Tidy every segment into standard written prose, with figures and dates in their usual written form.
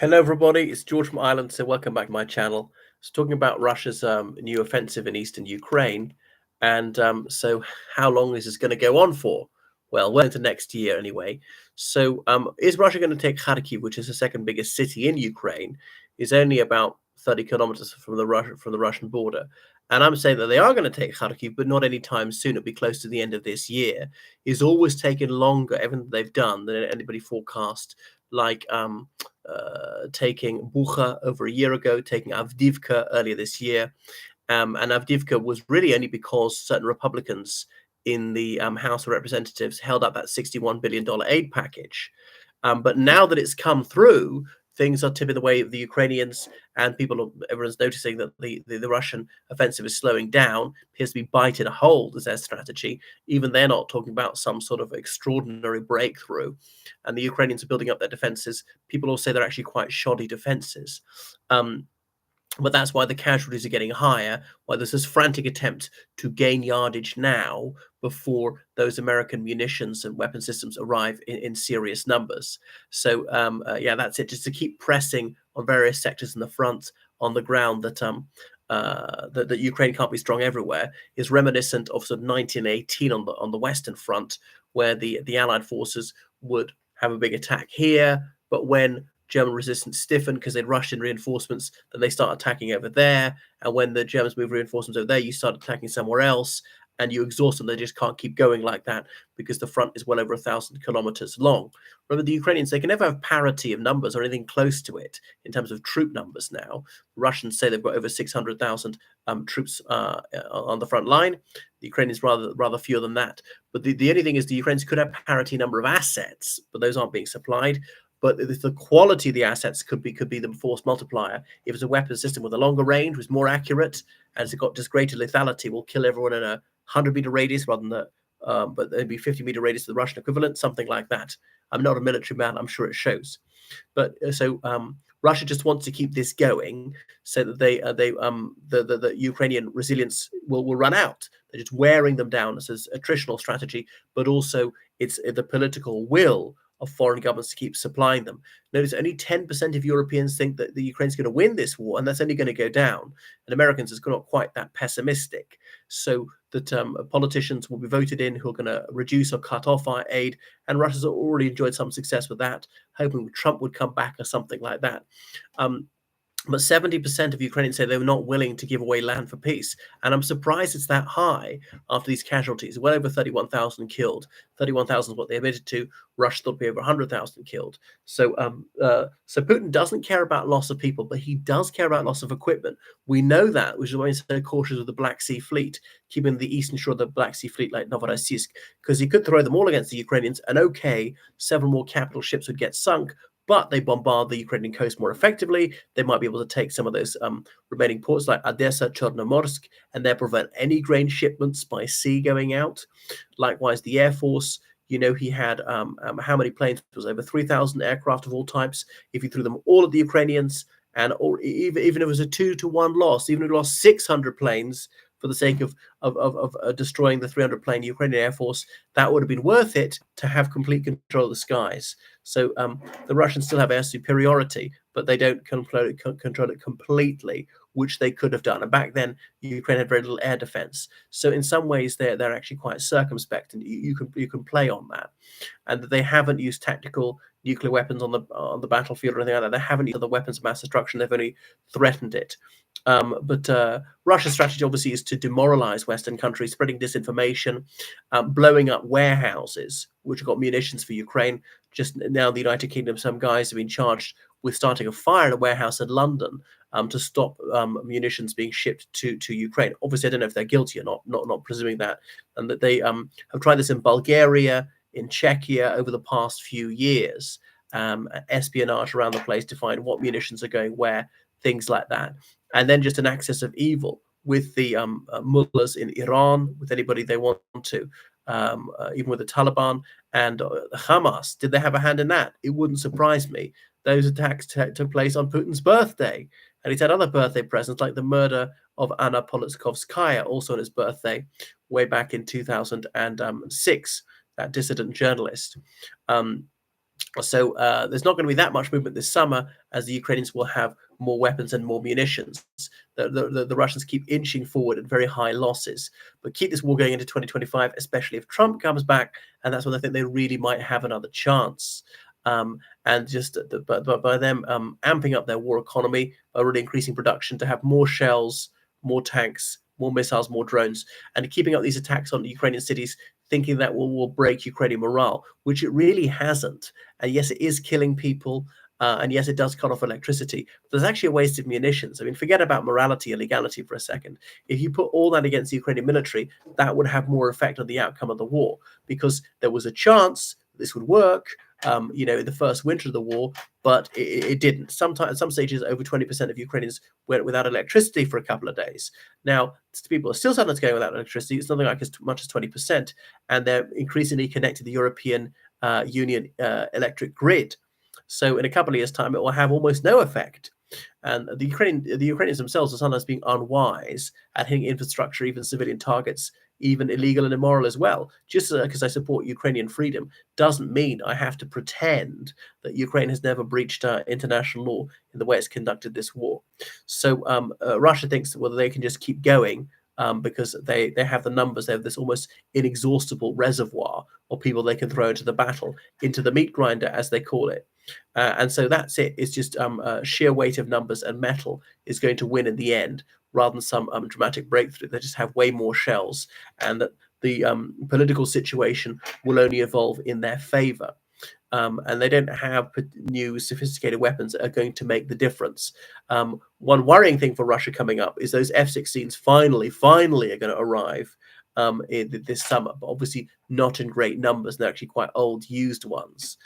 Hello, everybody. It's George from Ireland. So, welcome back to my channel. It's talking about Russia's new offensive in eastern Ukraine, and how long is this going to go on for? Well into next year anyway. Is Russia going to take Kharkiv, which is the second biggest city in Ukraine? Is only about 30 kilometers from the Russian border, and I'm saying that they are going to take Kharkiv, but not anytime soon. It'll be close to the end of this year. It's always taken longer, everything they've done, than anybody forecast. Like taking Bucha over a year ago, taking Avdiivka earlier this year. And Avdiivka was really only because certain Republicans in the House of Representatives held up that $61 billion aid package. But now that it's come through, things are tipping the way of the Ukrainians, and everyone's noticing that the Russian offensive is slowing down, appears to be biting a hold as their strategy. Even they're not talking about some sort of extraordinary breakthrough. And the Ukrainians are building up their defenses. People all say they're actually quite shoddy defenses. But that's why the casualties are getting higher, why there's this frantic attempt to gain yardage now before those American munitions and weapon systems arrive in serious numbers. Yeah, that's it. Just to keep pressing on various sectors in the front, on the ground, that Ukraine can't be strong everywhere, is reminiscent of sort of 1918 on the Western Front, where the Allied forces would have a big attack here, but when German resistance stiffened because they'd rushed in reinforcements, then they start attacking over there. And when the Germans move reinforcements over there, you start attacking somewhere else, and you exhaust them. They just can't keep going like that because the front is well over 1,000 kilometers long. Remember, the Ukrainians, they can never have parity of numbers or anything close to it in terms of troop numbers now. The Russians say they've got over 600,000 troops on the front line. The Ukrainians rather fewer than that. But the only thing is the Ukrainians could have parity number of assets, but those aren't being supplied. But the quality of the assets could be the force multiplier. If it's a weapon system with a longer range, was more accurate, and it's got just greater lethality, will kill everyone in a 100-meter radius rather than but it'd be 50-meter radius to the Russian equivalent, something like that. I'm not a military man. I'm sure it shows. But Russia just wants to keep this going so that the Ukrainian resilience will run out. They're just wearing them down as an attritional strategy, but also it's the political will of foreign governments to keep supplying them. Notice only 10% of Europeans think that the Ukraine's going to win this war, and that's only going to go down. And Americans is not quite that pessimistic. So that politicians will be voted in who are going to reduce or cut off our aid, and Russia's already enjoyed some success with that, hoping Trump would come back or something like that. But 70% of Ukrainians say they were not willing to give away land for peace. And I'm surprised it's that high after these casualties. Well over 31,000 killed. 31,000 is what they admitted to. Russia thought it'd be over 100,000 killed. So Putin doesn't care about loss of people, but he does care about loss of equipment. We know that, which is why he's so cautious of the Black Sea Fleet, keeping the eastern shore of the Black Sea Fleet like Novorossiysk, because he could throw them all against the Ukrainians, and okay, several more capital ships would get sunk, but they bombard the Ukrainian coast more effectively. They might be able to take some of those remaining ports like Odessa, Chornomorsk, and there prevent any grain shipments by sea going out. Likewise, the Air Force, he had how many planes? It was over 3,000 aircraft of all types. If you threw them all at the Ukrainians, or even if it was a 2-to-1 loss, even if you lost 600 planes for the sake of destroying the 300-plane Ukrainian Air Force, that would have been worth it to have complete control of the skies. So the Russians still have air superiority, but they don't control it completely, which they could have done. And back then, Ukraine had very little air defense. So in some ways, they're actually quite circumspect, and you can play on that. And they haven't used tactical nuclear weapons on the battlefield or anything like that. They haven't used other weapons of mass destruction. They've only threatened it. But Russia's strategy obviously is to demoralize Western countries, spreading disinformation, blowing up warehouses which have got munitions for Ukraine. Just now, the United Kingdom, some guys have been charged with starting a fire in a warehouse in London to stop munitions being shipped to Ukraine. Obviously, I don't know if they're guilty or not presuming that, and that they have tried this in Bulgaria, in Czechia over the past few years, espionage around the place to find what munitions are going where, things like that. And then just an axis of evil with the mullahs in Iran, with anybody they want to, even with the Taliban and Hamas. Did they have a hand in that? It wouldn't surprise me. Those attacks took place on Putin's birthday, and he's had other birthday presents like the murder of Anna Politkovskaya, also on his birthday, way back in 2006, that dissident journalist. So there's not going to be that much movement this summer, as the Ukrainians will have more weapons and more munitions. The Russians keep inching forward at very high losses, but keep this war going into 2025, especially if Trump comes back, and that's when I think they really might have another chance. And just but by them amping up their war economy, by really increasing production to have more shells, more tanks, more missiles, more drones, and keeping up these attacks on Ukrainian cities, thinking that will break Ukrainian morale, which it really hasn't. And yes, it is killing people. And yes, it does cut off electricity. But there's actually a waste of munitions. I mean, forget about morality and legality for a second. If you put all that against the Ukrainian military, that would have more effect on the outcome of the war, because there was a chance this would work, in the first winter of the war, but it didn't. Sometimes, at some stages, over 20% of Ukrainians went without electricity for a couple of days. Now, people are still sometimes going without electricity. It's nothing like as much as 20%, and they're increasingly connected to the European Union electric grid. So in a couple of years' time, it will have almost no effect. And the Ukrainians themselves are sometimes being unwise at hitting infrastructure, even civilian targets, even illegal and immoral as well. Just because I support Ukrainian freedom doesn't mean I have to pretend that Ukraine has never breached international law in the way it's conducted this war. So Russia thinks that whether they can just keep going because they have the numbers, they have this almost inexhaustible reservoir of people they can throw into the battle, into the meat grinder, as they call it. And so that's it. It's just sheer weight of numbers and metal is going to win in the end, rather than some dramatic breakthrough. They just have way more shells, and that the political situation will only evolve in their favor. And they don't have new sophisticated weapons that are going to make the difference. One worrying thing for Russia coming up is those F-16s finally are going to arrive this summer, but obviously not in great numbers. They're actually quite old, used ones,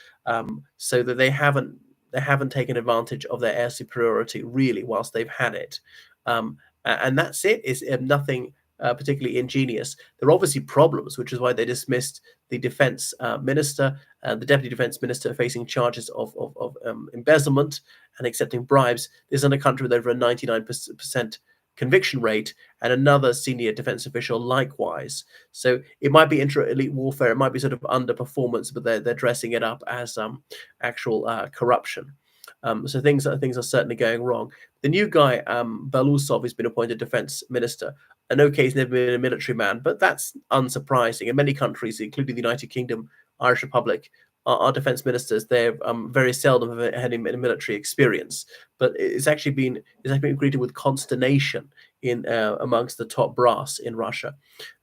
so that they haven't taken advantage of their air superiority really whilst they've had it. And that's it. Is nothing particularly ingenious. There are obviously problems, which is why they dismissed the defense minister, the deputy defense minister, facing charges of embezzlement and accepting bribes. This is in a country with over a 99% conviction rate, and another senior defense official likewise. So it might be intra-elite warfare, it might be sort of underperformance, but they're dressing it up as actual corruption. So things are certainly going wrong. The new guy, Belousov, has been appointed defense minister. And okay, he's never been a military man, but that's unsurprising. In many countries, including the United Kingdom, Irish Republic, our defense ministers, they're very seldom have had any military experience. But it's actually been greeted with consternation in amongst the top brass in Russia.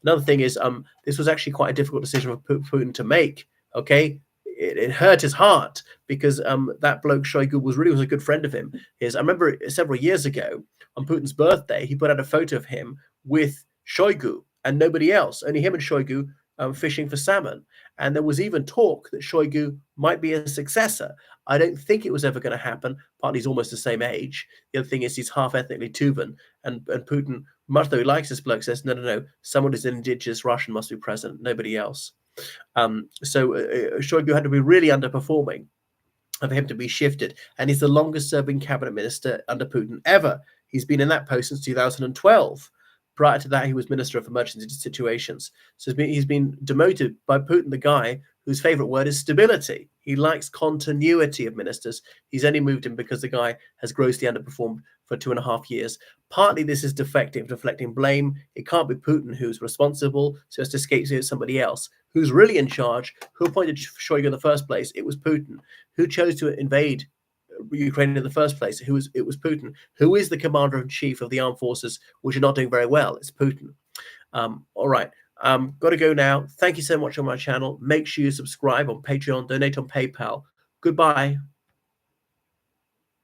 Another thing is, this was actually quite a difficult decision for Putin to make. Okay, it hurt his heart, because that bloke Shoigu was a good friend of him. I remember several years ago on Putin's birthday, he put out a photo of him with Shoigu and nobody else, only him and Shoigu fishing for salmon. And there was even talk that Shoigu might be a successor. I don't think it was ever going to happen. Partly he's almost the same age. The other thing is he's half ethnically Tuvan, and Putin, much though he likes this bloke, says no, someone who's indigenous Russian must be present, nobody else. So Shoigu had to be really underperforming for him to be shifted, and he's the longest serving cabinet minister under Putin ever. He's been in that post since 2012. Prior to that, he was Minister of Emergency Situations. So he's been demoted by Putin, the guy whose favorite word is stability. He likes continuity of ministers. He's only moved him because the guy has grossly underperformed for 2.5 years. Partly this is deflecting blame. It can't be Putin who's responsible, so it's to scapegoat somebody else. Who's really in charge? Who appointed Shoigu in the first place? It was Putin. Who chose to invade Ukraine in the first place? It was Putin. Who is the commander-in-chief of the armed forces, which are not doing very well? It's Putin. All right. Got to go now. Thank you so much on my channel. Make sure you subscribe on Patreon, donate on PayPal. Goodbye.